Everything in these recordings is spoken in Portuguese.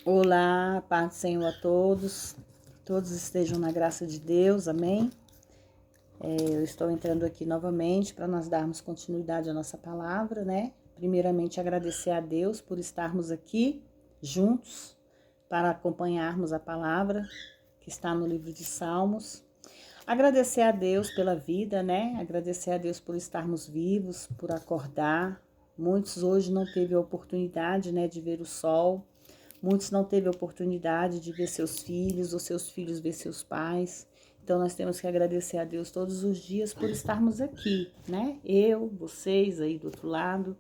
Olá, paz do Senhor a todos. Todos estejam na graça de Deus, amém? Eu estou entrando aqui novamente para nós darmos continuidade à nossa palavra, né? Primeiramente, agradecer a Deus por estarmos aqui juntos para acompanharmos a palavra que está no livro de Salmos. Agradecer a Deus pela vida, né? Agradecer a Deus por estarmos vivos, por acordar. Muitos hoje não teve a oportunidade, né, de ver o sol. Muitos não teve a oportunidade de ver seus filhos ou seus filhos ver seus pais. Então nós temos que agradecer a Deus todos os dias por estarmos aqui, né? Eu, vocês aí do outro lado.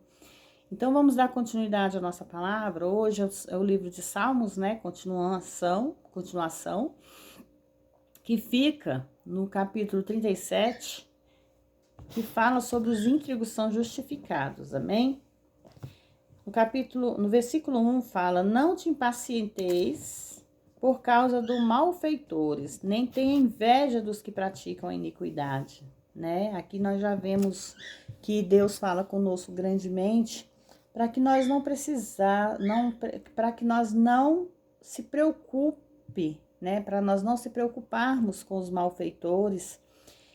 Então vamos dar continuidade à nossa palavra. Hoje é o livro de Salmos, né? Continuação, que fica no capítulo 37, que fala sobre os íntregos são justificados. Amém? No versículo 1 fala: Não te impacienteis por causa do malfeitores, nem tenha inveja dos que praticam a iniquidade. Né? Aqui nós já vemos que Deus fala conosco grandemente para que nós para que nós não se preocupe, né? Para nós não se preocuparmos com os malfeitores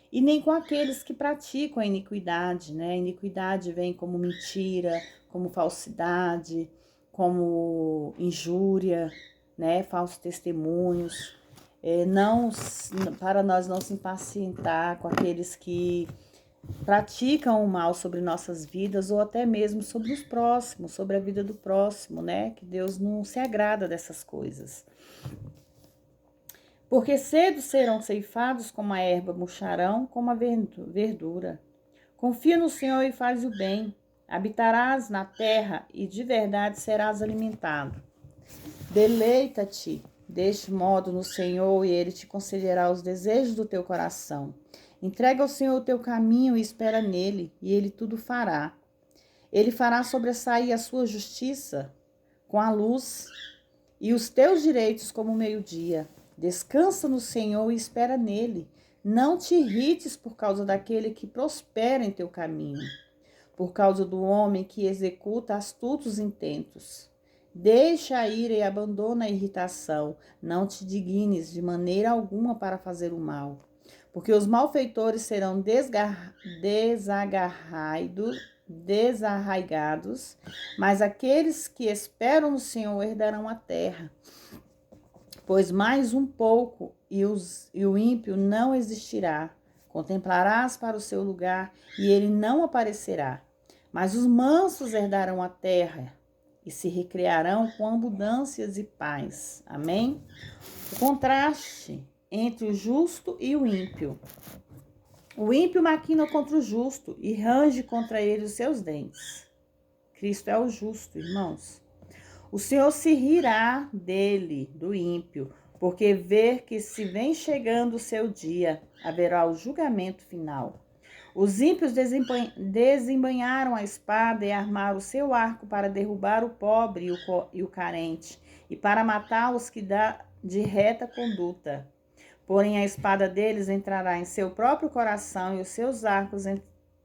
e nem com aqueles que praticam a iniquidade, né? A iniquidade vem como mentira, como falsidade, como injúria, né? Falsos testemunhos. Não, para nós não se impacientar com aqueles que praticam o mal sobre nossas vidas ou até mesmo sobre os próximos, sobre a vida do próximo, né? Que Deus não se agrada dessas coisas. Porque cedo serão ceifados como a erva, murcharão como a verdura. Confia no Senhor e faz o bem. Habitarás na terra e de verdade serás alimentado. Deleita-te deste modo no Senhor e Ele te concederá os desejos do teu coração. Entrega ao Senhor o teu caminho e espera nele, e Ele tudo fará. Ele fará sobressair a sua justiça com a luz e os teus direitos como o meio-dia. Descansa no Senhor e espera nele. Não te irrites por causa daquele que prospera em teu caminho, por causa do homem que executa astutos intentos. Deixa a ira e abandona a irritação. Não te dignes de maneira alguma para fazer o mal, porque os malfeitores serão desarraigados, mas aqueles que esperam no Senhor herdarão a terra. Pois mais um pouco e o ímpio não existirá. Contemplarás para o seu lugar e ele não aparecerá. Mas os mansos herdarão a terra e se recrearão com abundâncias e paz. Amém? O contraste entre o justo e o ímpio. O ímpio maquina contra o justo e range contra ele os seus dentes. Cristo é o justo, irmãos. O Senhor se rirá dele, do ímpio, porque vê que se vem chegando o seu dia, haverá o julgamento final. Os ímpios desembanharam a espada e armaram o seu arco para derrubar o pobre e o carente, e para matar os que dá de reta conduta. Porém, a espada deles entrará em seu próprio coração e os seus arcos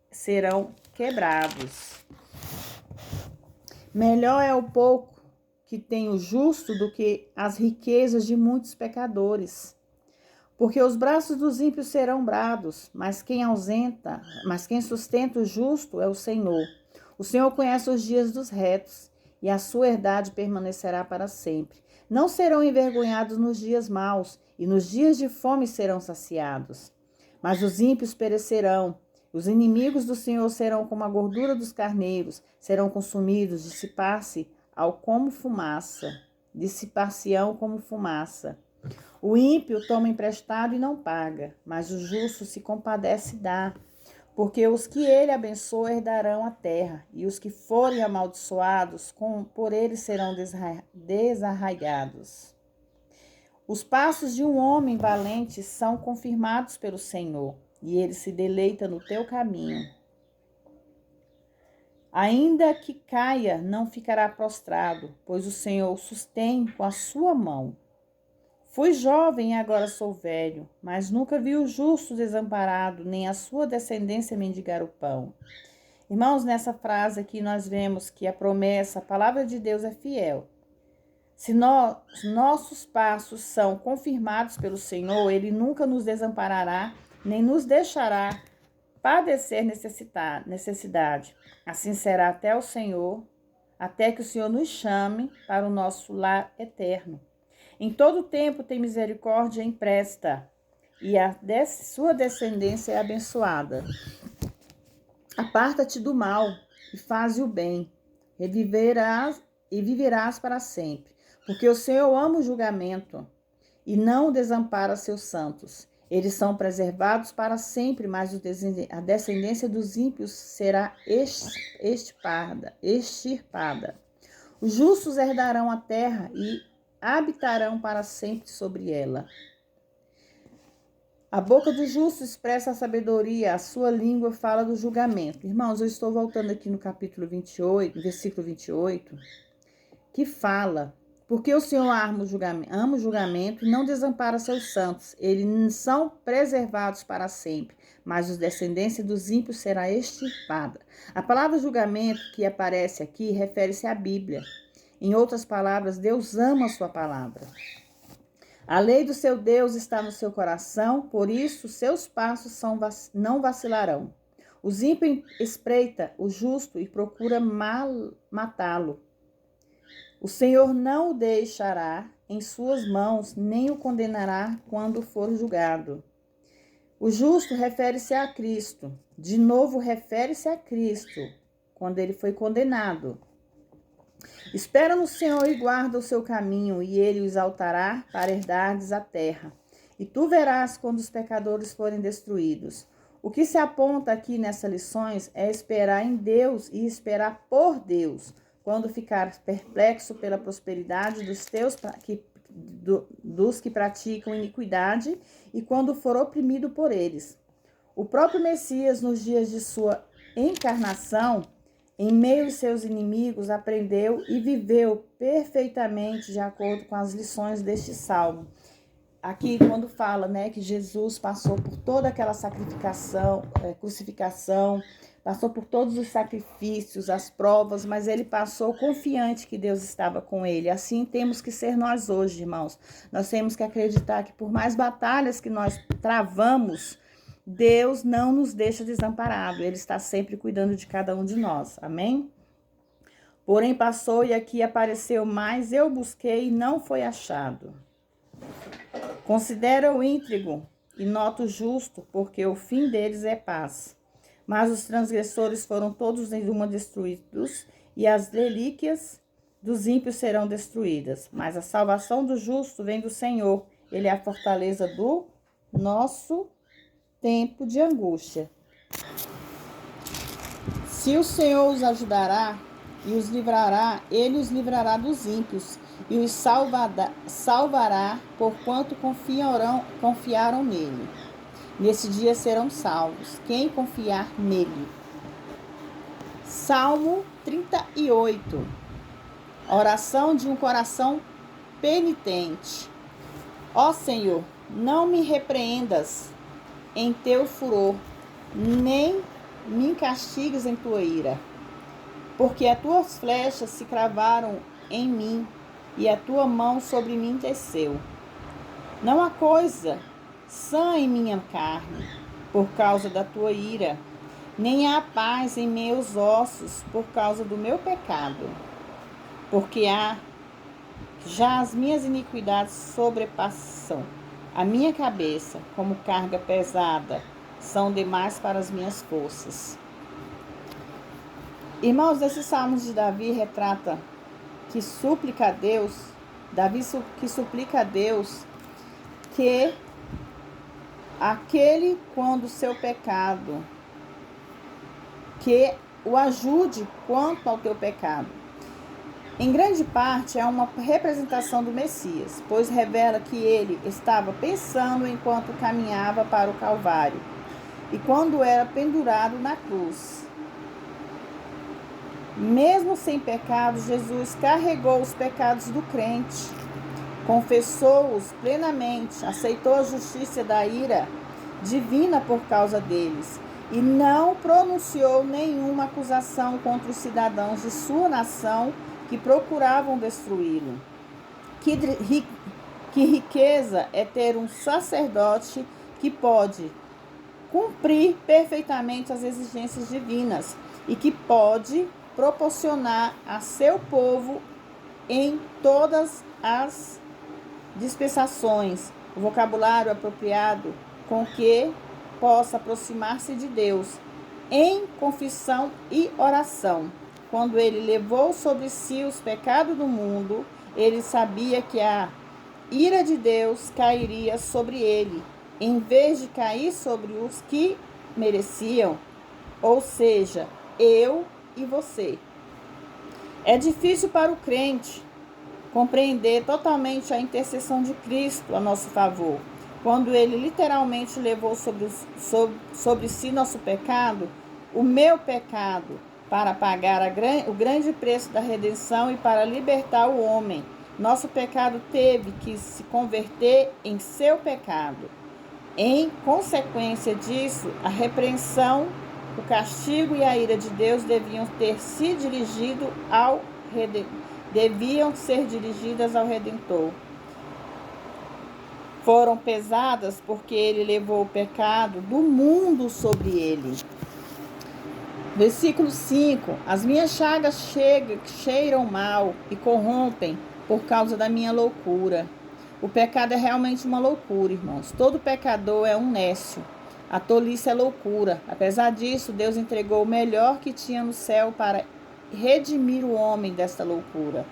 serão quebrados. Melhor é o pouco que tem o justo do que as riquezas de muitos pecadores. Porque os braços dos ímpios serão brados, mas quem sustenta o justo é o Senhor. O Senhor conhece os dias dos retos, e a sua herdade permanecerá para sempre. Não serão envergonhados nos dias maus, e nos dias de fome serão saciados. Mas os ímpios perecerão. Os inimigos do Senhor serão como a gordura dos carneiros, serão consumidos, dissipar-se-ão como fumaça. O ímpio toma emprestado e não paga, mas o justo se compadece e dá. Porque os que ele abençoa herdarão a terra, e os que forem amaldiçoados, por ele serão desarraigados. Os passos de um homem valente são confirmados pelo Senhor, e ele se deleita no teu caminho. Ainda que caia, não ficará prostrado, pois o Senhor o sustém com a sua mão. Fui jovem e agora sou velho, mas nunca vi o justo desamparado, nem a sua descendência mendigar o pão. Irmãos, nessa frase aqui nós vemos que a promessa, a palavra de Deus é fiel. Se nossos passos são confirmados pelo Senhor, Ele nunca nos desamparará, nem nos deixará padecer necessidade. Assim será até o Senhor, até que o Senhor nos chame para o nosso lar eterno. Em todo tempo tem misericórdia empresta, e sua descendência é abençoada. Aparta-te do mal e faze o bem, e viverás para sempre. Porque o Senhor ama o julgamento e não desampara seus santos. Eles são preservados para sempre, mas a descendência dos ímpios será extirpada. Os justos herdarão a terra e habitarão para sempre sobre ela. A boca do justo expressa a sabedoria, a sua língua fala do julgamento. Irmãos, eu estou voltando aqui no capítulo 28, versículo 28, que fala: porque o Senhor ama o julgamento e não desampara seus santos. Eles são preservados para sempre, mas os descendentes dos ímpios será extirpada. A palavra julgamento que aparece aqui refere-se à Bíblia. Em outras palavras, Deus ama a sua palavra. A lei do seu Deus está no seu coração, por isso seus passos não vacilarão. Os ímpios espreita o justo e procura matá-lo. O Senhor não o deixará em suas mãos, nem o condenará quando for julgado. O justo refere-se a Cristo. De novo, refere-se a Cristo, quando ele foi condenado. Espera no Senhor e guarda o seu caminho, e ele o exaltará para herdardes a terra. E tu verás quando os pecadores forem destruídos. O que se aponta aqui nessas lições é esperar em Deus e esperar por Deus. Quando ficar perplexo pela prosperidade dos que praticam iniquidade e quando for oprimido por eles. O próprio Messias, nos dias de sua encarnação, em meio aos seus inimigos, aprendeu e viveu perfeitamente de acordo com as lições deste salmo. Aqui, quando fala, que Jesus passou por toda aquela crucificação, passou por todos os sacrifícios, as provas, mas ele passou confiante que Deus estava com ele. Assim temos que ser nós hoje, irmãos. Nós temos que acreditar que por mais batalhas que nós travamos, Deus não nos deixa desamparado. Ele está sempre cuidando de cada um de nós. Amém? Porém passou e aqui apareceu mais, eu busquei e não foi achado. Considera o íntegro e nota o justo, porque o fim deles é paz. Mas os transgressores foram todos em uma destruídos, e as relíquias dos ímpios serão destruídas. Mas a salvação do justo vem do Senhor. Ele é a fortaleza do nosso tempo de angústia. Se o Senhor os ajudará e os livrará, ele os livrará dos ímpios e os salvará, porquanto confiaram nele. Nesse dia serão salvos quem confiar nele. Salmo 38. Oração de um coração penitente. Ó Senhor, não me repreendas em teu furor, nem me castigues em tua ira, porque as tuas flechas se cravaram em mim e a tua mão sobre mim teceu. Não há coisa sã em minha carne, por causa da tua ira, nem há paz em meus ossos, por causa do meu pecado. Porque já as minhas iniquidades sobrepassam a minha cabeça, como carga pesada, são demais para as minhas forças. Irmãos, esses salmos de Davi retrata que suplica a Deus, que suplica a Deus que aquele, quando o seu pecado, que o ajude quanto ao teu pecado. Em grande parte é uma representação do Messias, pois revela que ele estava pensando enquanto caminhava para o Calvário e quando era pendurado na cruz. Mesmo sem pecado, Jesus carregou os pecados do crente, confessou-os plenamente, aceitou a justiça da ira divina por causa deles e não pronunciou nenhuma acusação contra os cidadãos de sua nação que procuravam destruí-lo. Que riqueza é ter um sacerdote que pode cumprir perfeitamente as exigências divinas e que pode proporcionar a seu povo em todas as dispensações o vocabulário apropriado com que possa aproximar-se de Deus em confissão e oração. Quando ele levou sobre si os pecados do mundo, ele sabia que a ira de Deus cairia sobre ele, em vez de cair sobre os que mereciam, ou seja, eu e você. É difícil para o crente compreender totalmente a intercessão de Cristo a nosso favor, quando ele literalmente levou sobre si nosso pecado, o meu pecado, para pagar o grande preço da redenção e para libertar o homem. Nosso pecado teve que se converter em seu pecado. Em consequência disso, a repreensão, o castigo e a ira de Deus deviam ser dirigidas ao Redentor. Foram pesadas porque ele levou o pecado do mundo sobre ele. Versículo 5. As minhas chagas cheiram mal e corrompem por causa da minha loucura. O pecado é realmente uma loucura, irmãos. Todo pecador é um nécio. A tolice é loucura. Apesar disso, Deus entregou o melhor que tinha no céu para redimir o homem desta loucura.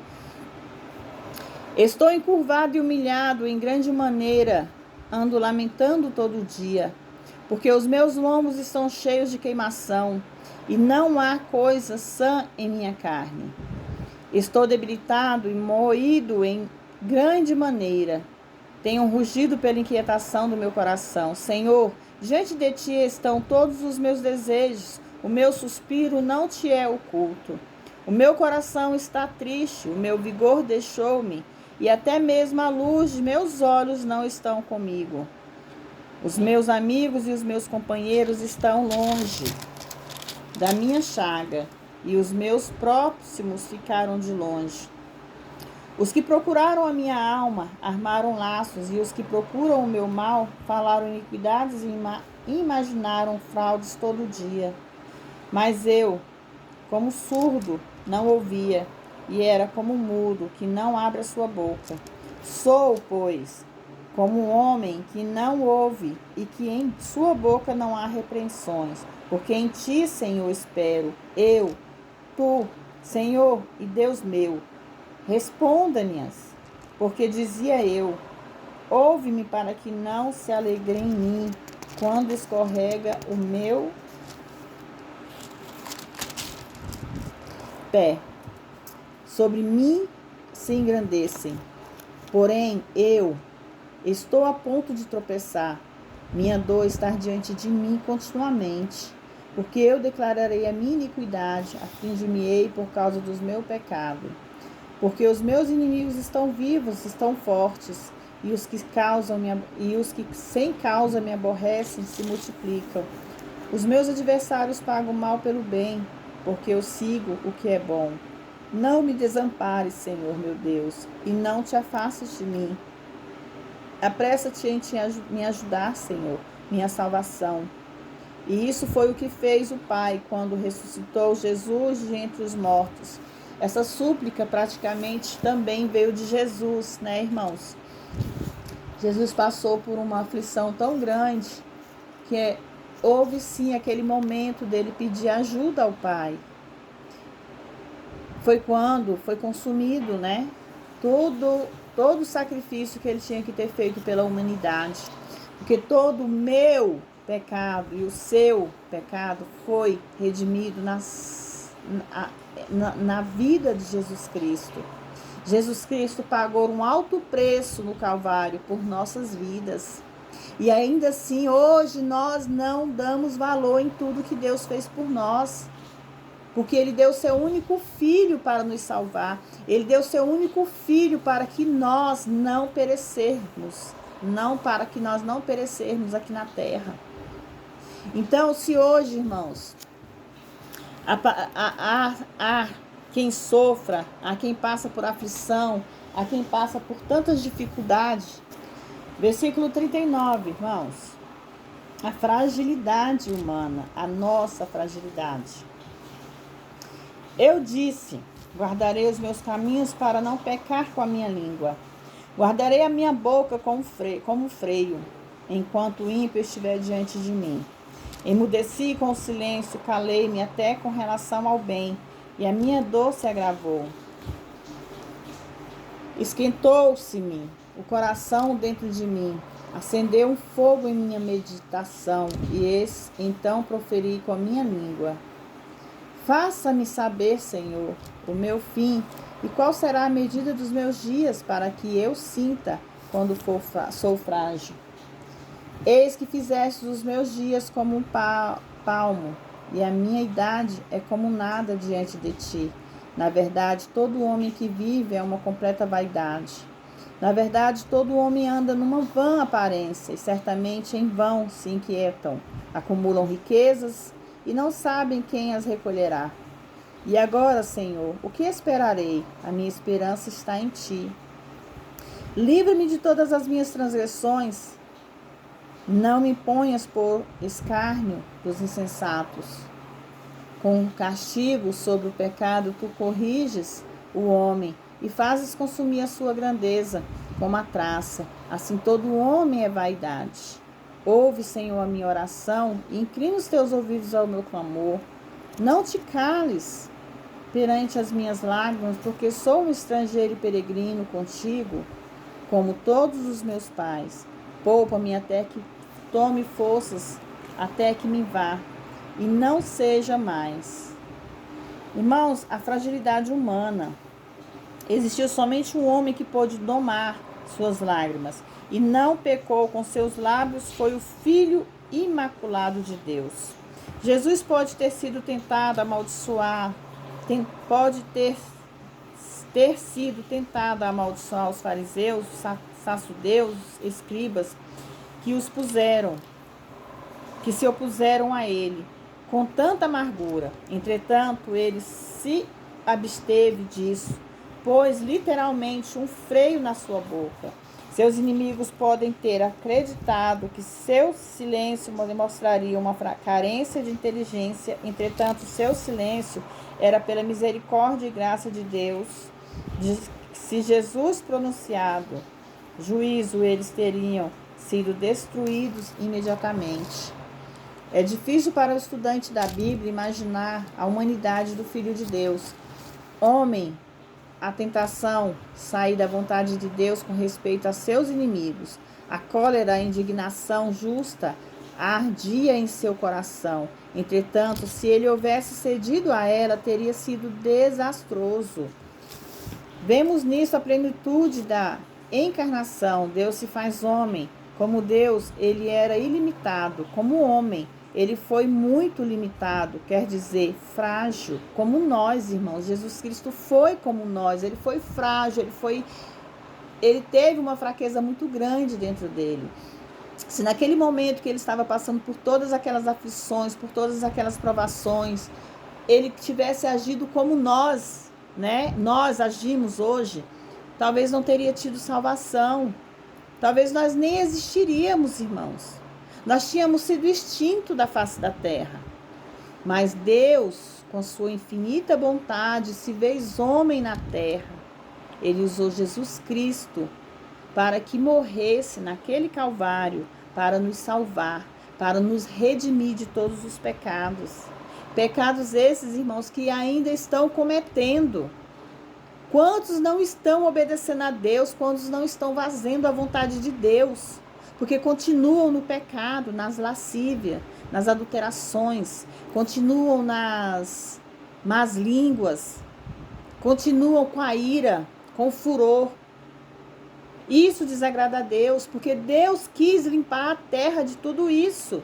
Estou encurvado e humilhado em grande maneira, ando lamentando todo dia, porque os meus lombos estão cheios de queimação, e não há coisa sã em minha carne. Estou debilitado e moído em grande maneira. Tenho rugido pela inquietação do meu coração. Senhor, diante de ti estão todos os meus desejos, o meu suspiro não te é oculto. O meu coração está triste, o meu vigor deixou-me, e até mesmo a luz de meus olhos não estão comigo. Os meus amigos e os meus companheiros estão longe da minha chaga, e os meus próximos ficaram de longe. Os que procuraram a minha alma armaram laços, e os que procuram o meu mal falaram iniquidades e imaginaram fraudes todo dia. Mas eu, como surdo, não ouvia, e era como um mudo que não abre a sua boca. Sou, pois, como um homem que não ouve e que em sua boca não há repreensões, porque em ti, Senhor, espero, tu, Senhor e Deus meu. Responda-me-as, porque dizia eu, ouve-me para que não se alegre em mim, quando escorrega o meu pé. Sobre mim se engrandecem, porém eu estou a ponto de tropeçar. Minha dor está diante de mim continuamente, porque eu declararei a minha iniquidade, afligir-me-ei por causa dos meus pecados. Porque os meus inimigos estão vivos, estão fortes, e os que sem causa me aborrecem se multiplicam. Os meus adversários pagam mal pelo bem, porque eu sigo o que é bom. Não me desampares, Senhor meu Deus, e não te afastes de mim. Apressa-te em me ajudar, Senhor, minha salvação. E isso foi o que fez o Pai quando ressuscitou Jesus de entre os mortos. Essa súplica praticamente também veio de Jesus, né, irmãos? Jesus passou por uma aflição tão grande que houve sim aquele momento dele pedir ajuda ao Pai. Foi quando foi consumido, né? Todo o sacrifício que ele tinha que ter feito pela humanidade. Porque todo o meu pecado e o seu pecado foi redimido na vida de Jesus Cristo. Jesus Cristo pagou um alto preço no Calvário por nossas vidas. E ainda assim, hoje nós não damos valor em tudo que Deus fez por nós. Porque Ele deu seu único filho para nos salvar. Ele deu seu único filho para que nós não perecermos. Para que nós não perecermos aqui na terra. Então, se hoje, irmãos, há quem sofra, a quem passa por aflição, a quem passa por tantas dificuldades. Versículo 39, irmãos. A fragilidade humana, a nossa fragilidade. Eu disse, guardarei os meus caminhos para não pecar com a minha língua. Guardarei a minha boca como freio, enquanto o ímpio estiver diante de mim. Emudeci com o silêncio, calei-me até com relação ao bem, e a minha dor se agravou. Esquentou-se-me o coração dentro de mim, acendeu um fogo em minha meditação, e então proferi com a minha língua. Faça-me saber, Senhor, o meu fim, e qual será a medida dos meus dias, para que eu sinta quando sou frágil. Eis que fizeste os meus dias como um palmo, e a minha idade é como nada diante de ti. Na verdade, todo homem que vive é uma completa vaidade. Na verdade, todo homem anda numa vã aparência, e certamente em vão se inquietam. Acumulam riquezas e não sabem quem as recolherá. E agora, Senhor, o que esperarei? A minha esperança está em ti. Livra-me de todas as minhas transgressões. Não me ponhas por escárnio dos insensatos. Com castigo sobre o pecado, tu corriges o homem e fazes consumir a sua grandeza como a traça. Assim todo homem é vaidade. Ouve, Senhor, a minha oração e inclina os teus ouvidos ao meu clamor. Não te cales perante as minhas lágrimas, porque sou um estrangeiro e peregrino contigo, como todos os meus pais. Poupa-me até que tome forças, até que me vá, e não seja mais. Irmãos, a fragilidade humana. Existiu somente um homem que pôde domar suas lágrimas, e não pecou com seus lábios, foi o Filho imaculado de Deus. Jesus pode ter sido tentado a amaldiçoar, pode ter sido tentado a amaldiçoar os fariseus, saduceus, escribas, que se opuseram a ele com tanta amargura. Entretanto, ele se absteve disso, pôs literalmente um freio na sua boca. Seus inimigos podem ter acreditado que seu silêncio mostraria uma carência de inteligência. Entretanto, seu silêncio era pela misericórdia e graça de Deus. Se Jesus pronunciado juízo, eles teriam sido destruídos imediatamente. É difícil para o estudante da Bíblia imaginar a humanidade do Filho de Deus. Homem, a tentação sair da vontade de Deus com respeito a seus inimigos. A cólera, a indignação justa ardia em seu coração. Entretanto, se ele houvesse cedido a ela, teria sido desastroso. Vemos nisso a plenitude da encarnação. Deus se faz homem. Como Deus, ele era ilimitado. Como homem, ele foi muito limitado, quer dizer, frágil, como nós, irmãos. Jesus Cristo foi como nós, ele foi frágil, ele teve uma fraqueza muito grande dentro dele. Se naquele momento que ele estava passando por todas aquelas aflições, por todas aquelas provações, ele tivesse agido como nós, né? Nós agimos hoje, talvez não teria tido salvação, talvez nós nem existiríamos, irmãos. Nós tínhamos sido extintos da face da terra. Mas Deus, com sua infinita bondade, se fez homem na terra. Ele usou Jesus Cristo para que morresse naquele Calvário, para nos salvar, para nos redimir de todos os pecados. Pecados esses, irmãos, que ainda estão cometendo. Quantos não estão obedecendo a Deus? Quantos não estão fazendo a vontade de Deus? Porque continuam no pecado, nas lascívias, nas adulterações, continuam nas más línguas, continuam com a ira, com o furor. Isso desagrada a Deus, porque Deus quis limpar a terra de tudo isso.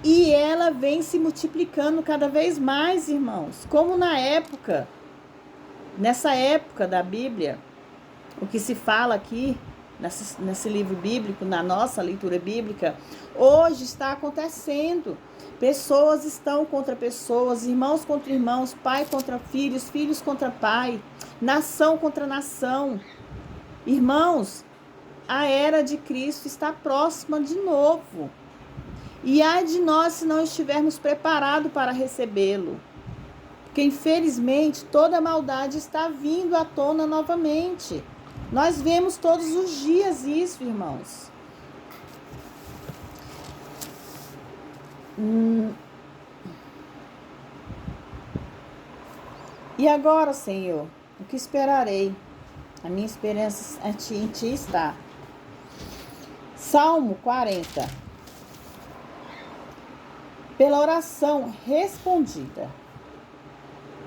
E ela vem se multiplicando cada vez mais, irmãos. Como nessa época da Bíblia, o que se fala aqui, nesse livro bíblico, na nossa leitura bíblica, hoje está acontecendo. Pessoas estão contra pessoas, irmãos contra irmãos, pai contra filhos, filhos contra pai, nação contra nação. Irmãos, a era de Cristo está próxima de novo. E ai de nós se não estivermos preparados para recebê-lo. Porque infelizmente toda maldade está vindo à tona novamente. Nós vemos todos os dias isso, irmãos. E agora, Senhor, o que esperarei? A minha esperança em Ti está. Salmo 40. Pela oração respondida.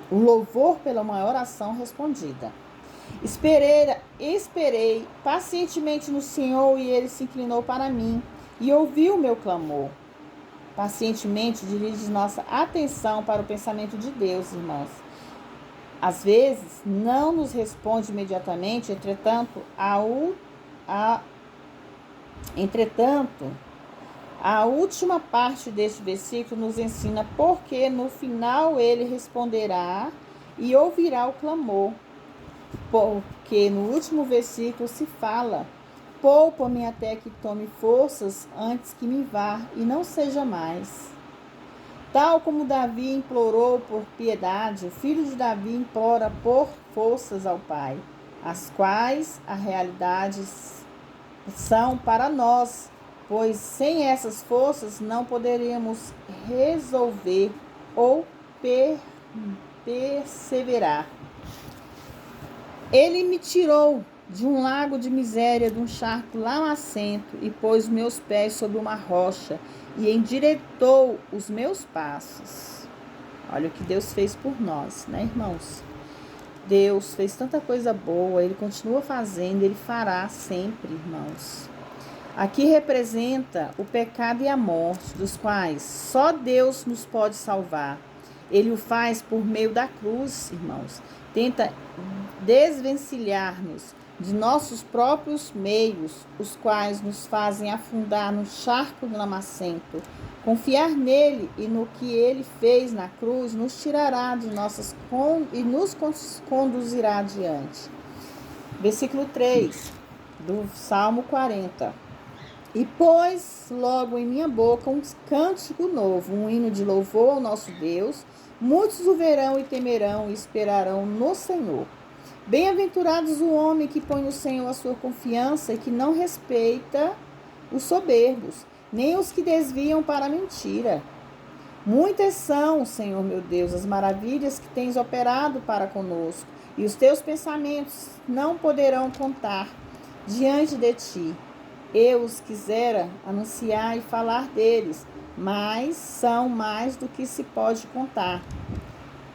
O louvor pela uma oração respondida. Esperei pacientemente no Senhor e Ele se inclinou para mim e ouviu o meu clamor. Pacientemente dirige nossa atenção para o pensamento de Deus, irmãos. Às vezes, não nos responde imediatamente, entretanto, a última parte deste versículo nos ensina porque no final ele responderá e ouvirá o clamor. Porque no último versículo se fala: poupa-me até que tome forças antes que me vá e não seja mais. Tal como Davi implorou por piedade, o filho de Davi implora por forças ao Pai, as quais a realidade são para nós, pois sem essas forças não poderíamos resolver ou perseverar. Ele me tirou de um lago de miséria, de um charco lamacento, e pôs meus pés sobre uma rocha, e endireitou os meus passos. Olha o que Deus fez por nós, né, irmãos? Deus fez tanta coisa boa, Ele continua fazendo, Ele fará sempre, irmãos. Aqui representa o pecado e a morte, dos quais só Deus nos pode salvar. Ele o faz por meio da cruz, irmãos. Tenta desvencilhar-nos de nossos próprios meios, os quais nos fazem afundar no charco lamacento. Confiar nele e no que ele fez na cruz nos tirará de nossas e nos conduzirá adiante. Versículo 3 do Salmo 40. E pôs logo em minha boca um cântico novo, um hino de louvor ao nosso Deus. Muitos o verão e temerão e esperarão no Senhor. Bem-aventurados o homem que põe no Senhor a sua confiança e que não respeita os soberbos, nem os que desviam para a mentira. Muitas são, Senhor meu Deus, as maravilhas que tens operado para conosco, e os teus pensamentos não poderão contar diante de ti. Eu os quisera anunciar e falar deles, mas são mais do que se pode contar.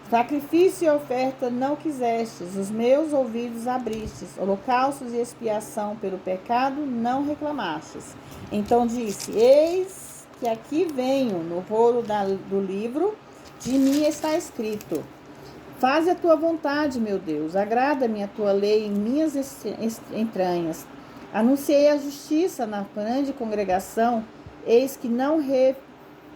Sacrifício e oferta não quisestes, os meus ouvidos abristes, holocaustos e expiação pelo pecado não reclamastes. Então disse: eis que aqui venho, no rolo do livro, de mim está escrito: faze a tua vontade, meu Deus, agrada-me a tua lei em minhas entranhas. Anunciei a justiça na grande congregação, eis que não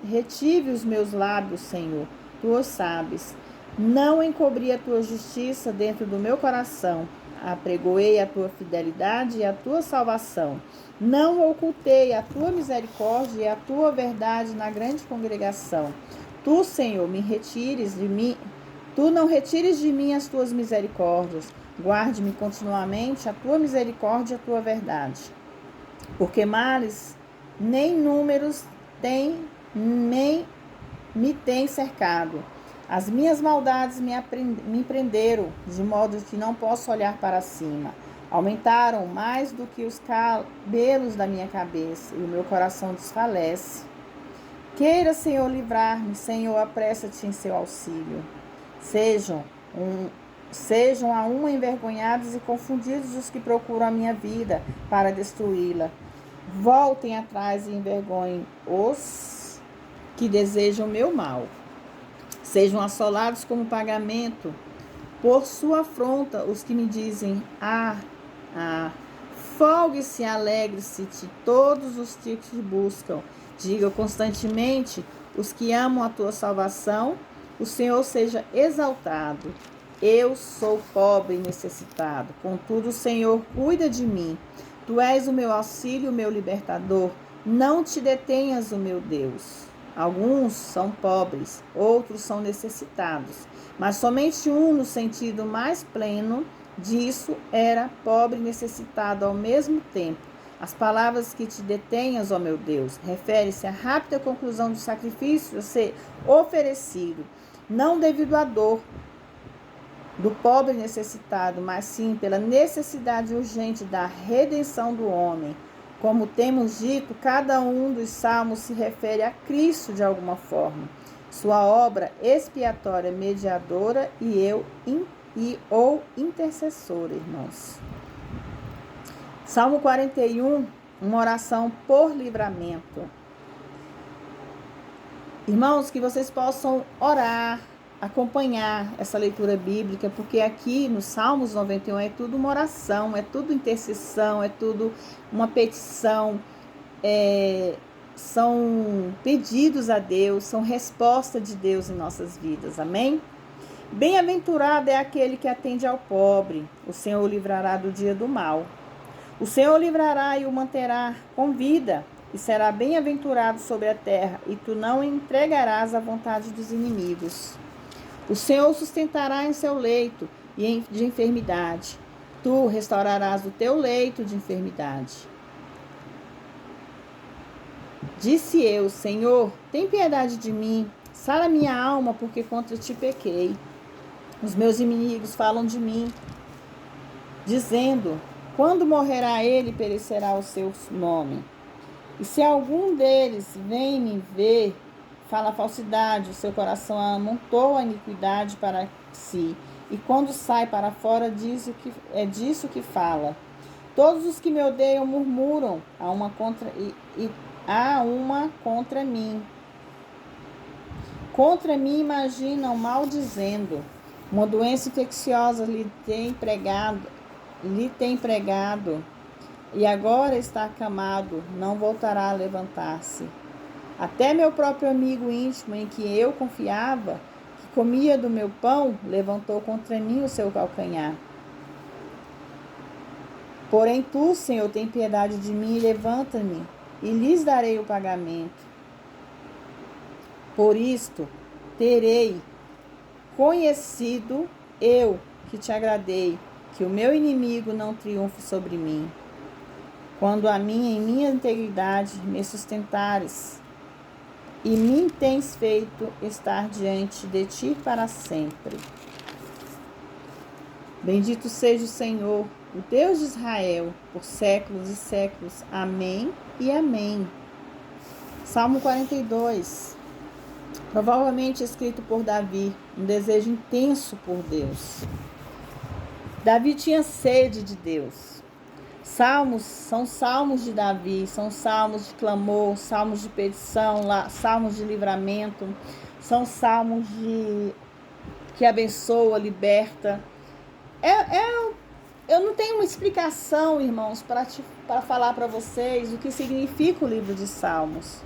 retive os meus lábios, Senhor, tu o sabes. Não encobri a tua justiça dentro do meu coração, apregoei a tua fidelidade e a tua salvação. Não ocultei a tua misericórdia e a tua verdade na grande congregação. Tu, Senhor, tu não retires de mim as tuas misericórdias. Guarde-me continuamente a tua misericórdia e a tua verdade. Porque males nem números me têm cercado. As minhas maldades me prenderam, de modo que não posso olhar para cima. Aumentaram mais do que os cabelos da minha cabeça, e o meu coração desfalece. Queira, Senhor, livrar-me, Senhor, apressa-te em seu auxílio. Sejam a uma envergonhados e confundidos os que procuram a minha vida para destruí-la. Voltem atrás e envergonhem os que desejam o meu mal. Sejam assolados como pagamento por sua afronta os que me dizem: folgue-se, alegre-se de todos os que te buscam. Diga constantemente: os que amam a tua salvação. O Senhor seja exaltado. Eu sou pobre e necessitado, contudo o Senhor cuida de mim. Tu és o meu auxílio, o meu libertador. Não te detenhas, o meu Deus. Alguns são pobres, outros são necessitados, mas somente um, no sentido mais pleno disso, era pobre e necessitado ao mesmo tempo. As palavras que te detenhas, ó meu Deus, refere-se à rápida conclusão do sacrifício a ser oferecido, não devido à dor do pobre necessitado, mas sim pela necessidade urgente da redenção do homem. Como temos dito, cada um dos salmos se refere a Cristo de alguma forma, sua obra expiatória, mediadora ou intercessora, irmãos. Salmo 41, uma oração por livramento. Irmãos, que vocês possam orar, acompanhar essa leitura bíblica, porque aqui no Salmos 91 é tudo uma oração, é tudo intercessão, é tudo uma petição, são pedidos a Deus, são resposta de Deus em nossas vidas, amém? Bem-aventurado é aquele que atende ao pobre, o Senhor o livrará do dia do mal. O Senhor o livrará e o manterá com vida, e será bem-aventurado sobre a terra, e tu não entregarás à vontade dos inimigos. O Senhor o sustentará em seu leito de enfermidade. Tu restaurarás o teu leito de enfermidade. Disse eu, Senhor, tem piedade de mim, sara minha alma, porque contra ti pequei. Os meus inimigos falam de mim, dizendo, quando morrerá ele, perecerá o seu nome. E se algum deles vem me ver, fala falsidade, o seu coração amontoa a iniquidade para si, e quando sai para fora diz que é disso que fala. Todos os que me odeiam murmuram, há uma contra mim. Contra mim imaginam maldizendo. Uma doença infecciosa lhe tem pregado, e agora está acamado, não voltará a levantar-se. Até meu próprio amigo íntimo, em que eu confiava, que comia do meu pão, levantou contra mim o seu calcanhar. Porém tu, Senhor, tem piedade de mim e levanta-me, e lhes darei o pagamento. Por isto terei conhecido eu que te agradei, que o meu inimigo não triunfe sobre mim. Quando a mim, em minha integridade, me sustentares, e me tens feito estar diante de ti para sempre. Bendito seja o Senhor, o Deus de Israel, por séculos e séculos. Amém e amém. Salmo 42. Provavelmente escrito por Davi, um desejo intenso por Deus. Davi tinha sede de Deus. Salmos são salmos de Davi, são salmos de clamor, salmos de petição, salmos de livramento, são salmos que abençoa, liberta. Eu não tenho uma explicação, irmãos, para falar para vocês o que significa o livro de Salmos.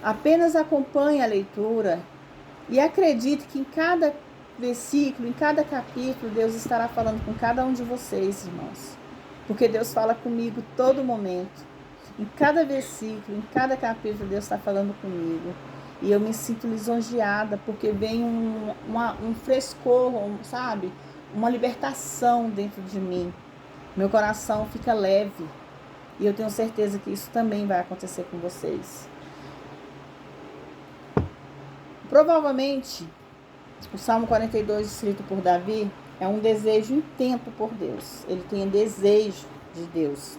Apenas acompanhe a leitura e acredite que em cada versículo, em cada capítulo, Deus estará falando com cada um de vocês, irmãos. Porque Deus fala comigo todo momento. Em cada versículo, em cada capítulo, Deus está falando comigo. E eu me sinto lisonjeada, porque vem um frescor, sabe? Uma libertação dentro de mim. Meu coração fica leve. E eu tenho certeza que isso também vai acontecer com vocês. Provavelmente, o Salmo 42, escrito por Davi, é um desejo intento por Deus. Ele tem desejo de Deus.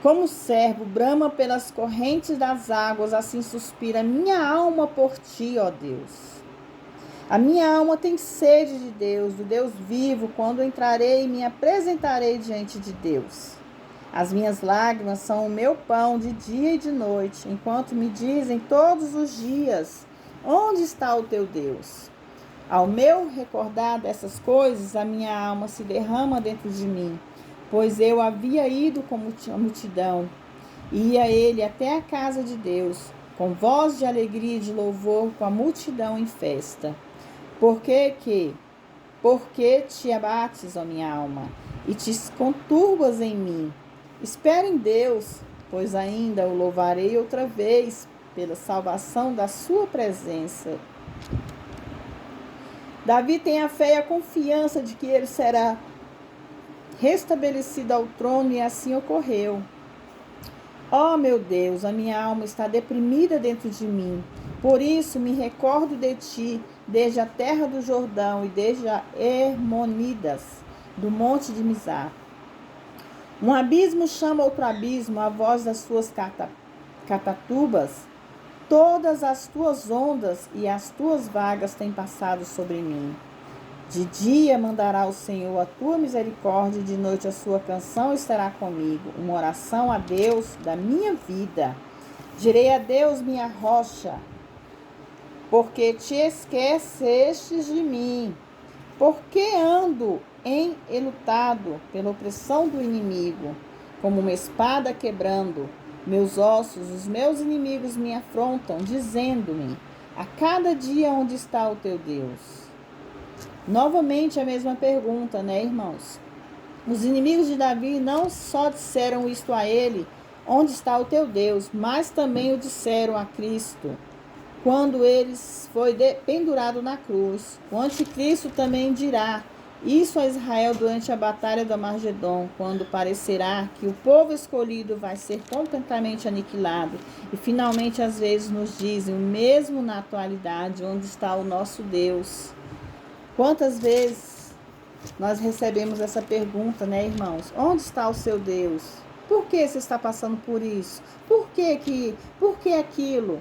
Como o servo brama pelas correntes das águas, assim suspira minha alma por ti, ó Deus. A minha alma tem sede de Deus, do Deus vivo, quando entrarei e me apresentarei diante de Deus. As minhas lágrimas são o meu pão de dia e de noite, enquanto me dizem todos os dias, onde está o teu Deus? Ao meu recordar dessas coisas, a minha alma se derrama dentro de mim, pois eu havia ido como a multidão. Ia ele até a casa de Deus, com voz de alegria e de louvor, com a multidão em festa. Por que te abates, ó minha alma, e te conturbas em mim? Espera em Deus, pois ainda o louvarei outra vez pela salvação da sua presença. Davi tem a fé e a confiança de que ele será restabelecido ao trono, e assim ocorreu. Ó meu Deus, a minha alma está deprimida dentro de mim. Por isso me recordo de ti, desde a terra do Jordão e desde a Hermonidas, do monte de Mizar. Um abismo chama outro abismo, a voz das suas catatubas. Todas as tuas ondas e as tuas vagas têm passado sobre mim. De dia mandará o Senhor a tua misericórdia, e de noite a sua canção estará comigo, uma oração a Deus da minha vida. Direi a Deus, minha rocha, porque te esquecestes de mim. Porque ando enlutado pela opressão do inimigo, como uma espada quebrando meus ossos. Os meus inimigos me afrontam, dizendo-me a cada dia: onde está o teu Deus? Novamente a mesma pergunta, né, irmãos? Os inimigos de Davi não só disseram isto a ele, onde está o teu Deus, mas também o disseram a Cristo, quando ele foi pendurado na cruz. O anticristo também dirá isso a Israel durante a batalha do Armagedon, quando parecerá que o povo escolhido vai ser completamente aniquilado. E finalmente às vezes nos dizem, mesmo na atualidade, onde está o nosso Deus? Quantas vezes nós recebemos essa pergunta, né, irmãos? Onde está o seu Deus? Por que você está passando por isso? Por que aquilo?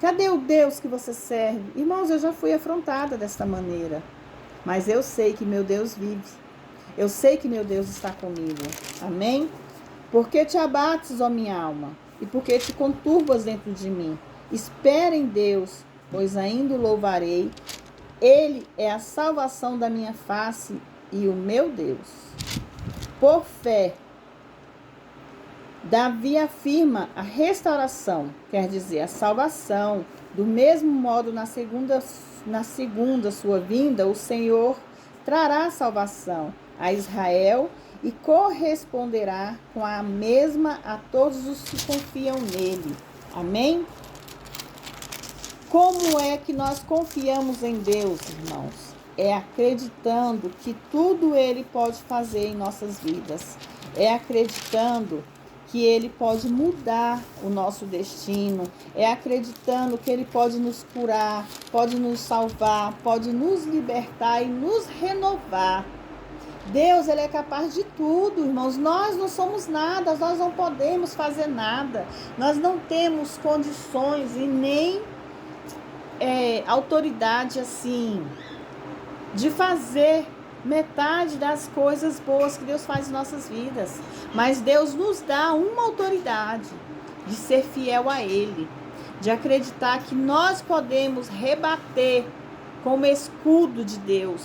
Cadê o Deus que você serve? Irmãos, eu já fui afrontada desta maneira. Mas eu sei que meu Deus vive. Eu sei que meu Deus está comigo. Amém? Por que te abates, ó minha alma? E por que te conturbas dentro de mim? Espera em Deus, pois ainda o louvarei. Ele é a salvação da minha face e o meu Deus. Por fé, Davi afirma a restauração, quer dizer, a salvação. Do mesmo modo, na segunda sua vinda, o Senhor trará salvação a Israel e corresponderá com a mesma a todos os que confiam nele. Amém? Como é que nós confiamos em Deus, irmãos? É acreditando que tudo Ele pode fazer em nossas vidas. É acreditando que Ele pode mudar o nosso destino. É acreditando que Ele pode nos curar, pode nos salvar, pode nos libertar e nos renovar. Deus, Ele é capaz de tudo, irmãos. Nós não somos nada, nós não podemos fazer nada. Nós não temos condições e nem autoridade assim de fazer metade das coisas boas que Deus faz em nossas vidas, mas Deus nos dá uma autoridade de ser fiel a Ele, de acreditar que nós podemos rebater como escudo de Deus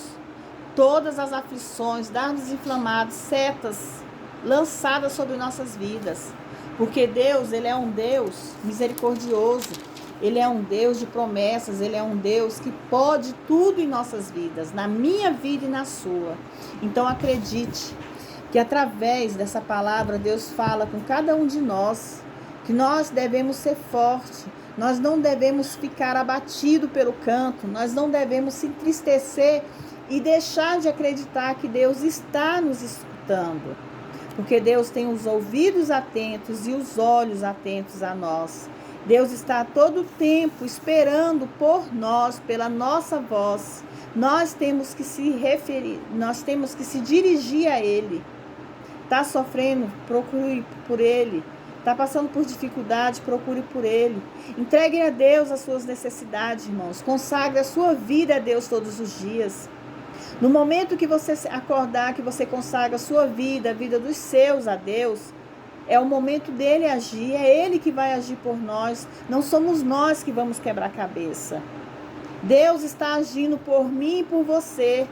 todas as aflições, dardos inflamados, setas lançadas sobre nossas vidas, porque Deus, Ele é um Deus misericordioso. Ele é um Deus de promessas, Ele é um Deus que pode tudo em nossas vidas, na minha vida e na sua. Então acredite que através dessa palavra Deus fala com cada um de nós, que nós devemos ser fortes, nós não devemos ficar abatido pelo canto, nós não devemos se entristecer e deixar de acreditar que Deus está nos escutando, porque Deus tem os ouvidos atentos e os olhos atentos a nós. Deus está a todo tempo esperando por nós, pela nossa voz. Nós temos que se referir, nós temos que se dirigir a Ele. Está sofrendo? Procure por Ele. Está passando por dificuldade? Procure por Ele. Entregue a Deus as suas necessidades, irmãos. Consagre a sua vida a Deus todos os dias. No momento que você acordar, que você consagra a sua vida, a vida dos seus a Deus, é o momento dele agir, é ele que vai agir por nós, não somos nós que vamos quebrar a cabeça. Deus está agindo por mim e por você.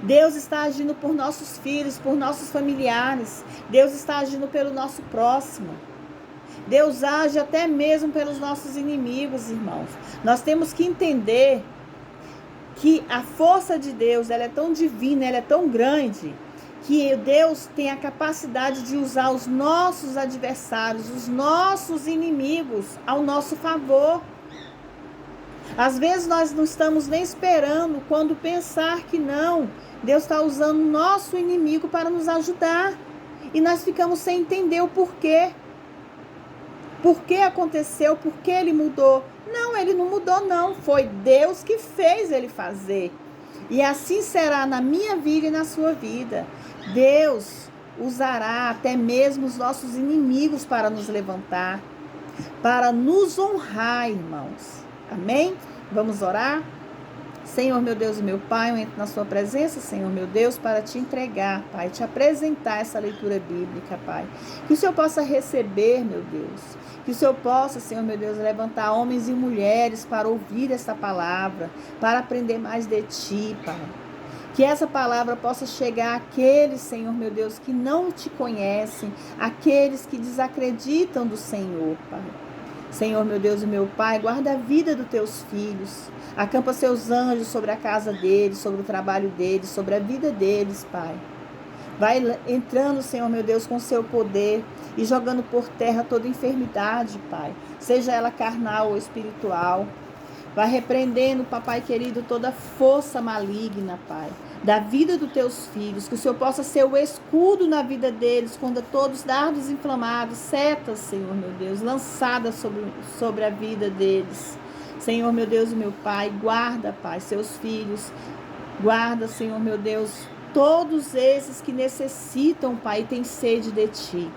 Deus está agindo por nossos filhos, por nossos familiares. Deus está agindo pelo nosso próximo. Deus age até mesmo pelos nossos inimigos, irmãos. Nós temos que entender que a força de Deus, ela é tão divina, ela é tão grande, que Deus tem a capacidade de usar os nossos adversários, os nossos inimigos ao nosso favor. Às vezes nós não estamos nem esperando quando pensar que não, Deus está usando o nosso inimigo para nos ajudar. E nós ficamos sem entender o porquê. Por que aconteceu? Por que ele mudou? Não, ele não mudou não. Foi Deus que fez ele fazer. E assim será na minha vida e na sua vida. Deus usará até mesmo os nossos inimigos para nos levantar, para nos honrar, irmãos. Amém? Vamos orar? Senhor, meu Deus e meu Pai, eu entro na sua presença, Senhor, meu Deus, para te entregar, Pai, te apresentar essa leitura bíblica, Pai. Que o Senhor possa receber, meu Deus. Que o Senhor possa, Senhor, meu Deus, levantar homens e mulheres para ouvir essa palavra, para aprender mais de Ti, Pai. Que essa palavra possa chegar àqueles, Senhor, meu Deus, que não te conhecem, àqueles que desacreditam do Senhor, Pai. Senhor, meu Deus e meu Pai, guarda a vida dos teus filhos. Acampa seus anjos sobre a casa deles, sobre o trabalho deles, sobre a vida deles, Pai. Vai entrando, Senhor, meu Deus, com seu poder e jogando por terra toda enfermidade, Pai. Seja ela carnal ou espiritual. Vai repreendendo, papai querido, toda força maligna, Pai, da vida dos teus filhos. Que o Senhor possa ser o escudo na vida deles, quando todos os dardos inflamados, setas, Senhor, meu Deus, lançadas sobre a vida deles. Senhor, meu Deus e meu Pai, guarda, Pai, seus filhos. Guarda, Senhor, meu Deus, todos esses que necessitam, Pai, e têm sede de Ti.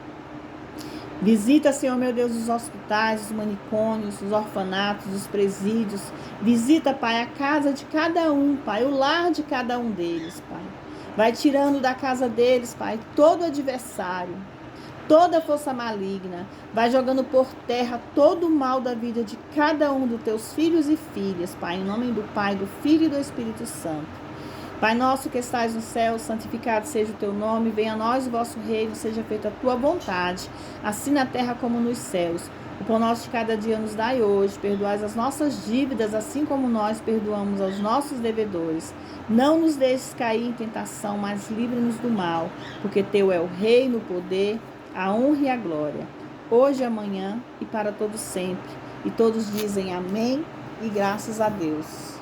Visita, Senhor, meu Deus, os hospitais, os manicômios, os orfanatos, os presídios. Visita, Pai, a casa de cada um, Pai, o lar de cada um deles, Pai. Vai tirando da casa deles, Pai, todo adversário, toda força maligna. Vai jogando por terra todo o mal da vida de cada um dos teus filhos e filhas, Pai, em nome do Pai, do Filho e do Espírito Santo. Pai nosso que estais no céu, santificado seja o teu nome, venha a nós o vosso reino, seja feita a tua vontade, assim na terra como nos céus. O pão nosso de cada dia nos dai hoje, perdoai as nossas dívidas, assim como nós perdoamos aos nossos devedores. Não nos deixes cair em tentação, mas livre-nos do mal, porque teu é o reino, o poder, a honra e a glória, hoje, amanhã e para todo sempre. E todos dizem amém e graças a Deus.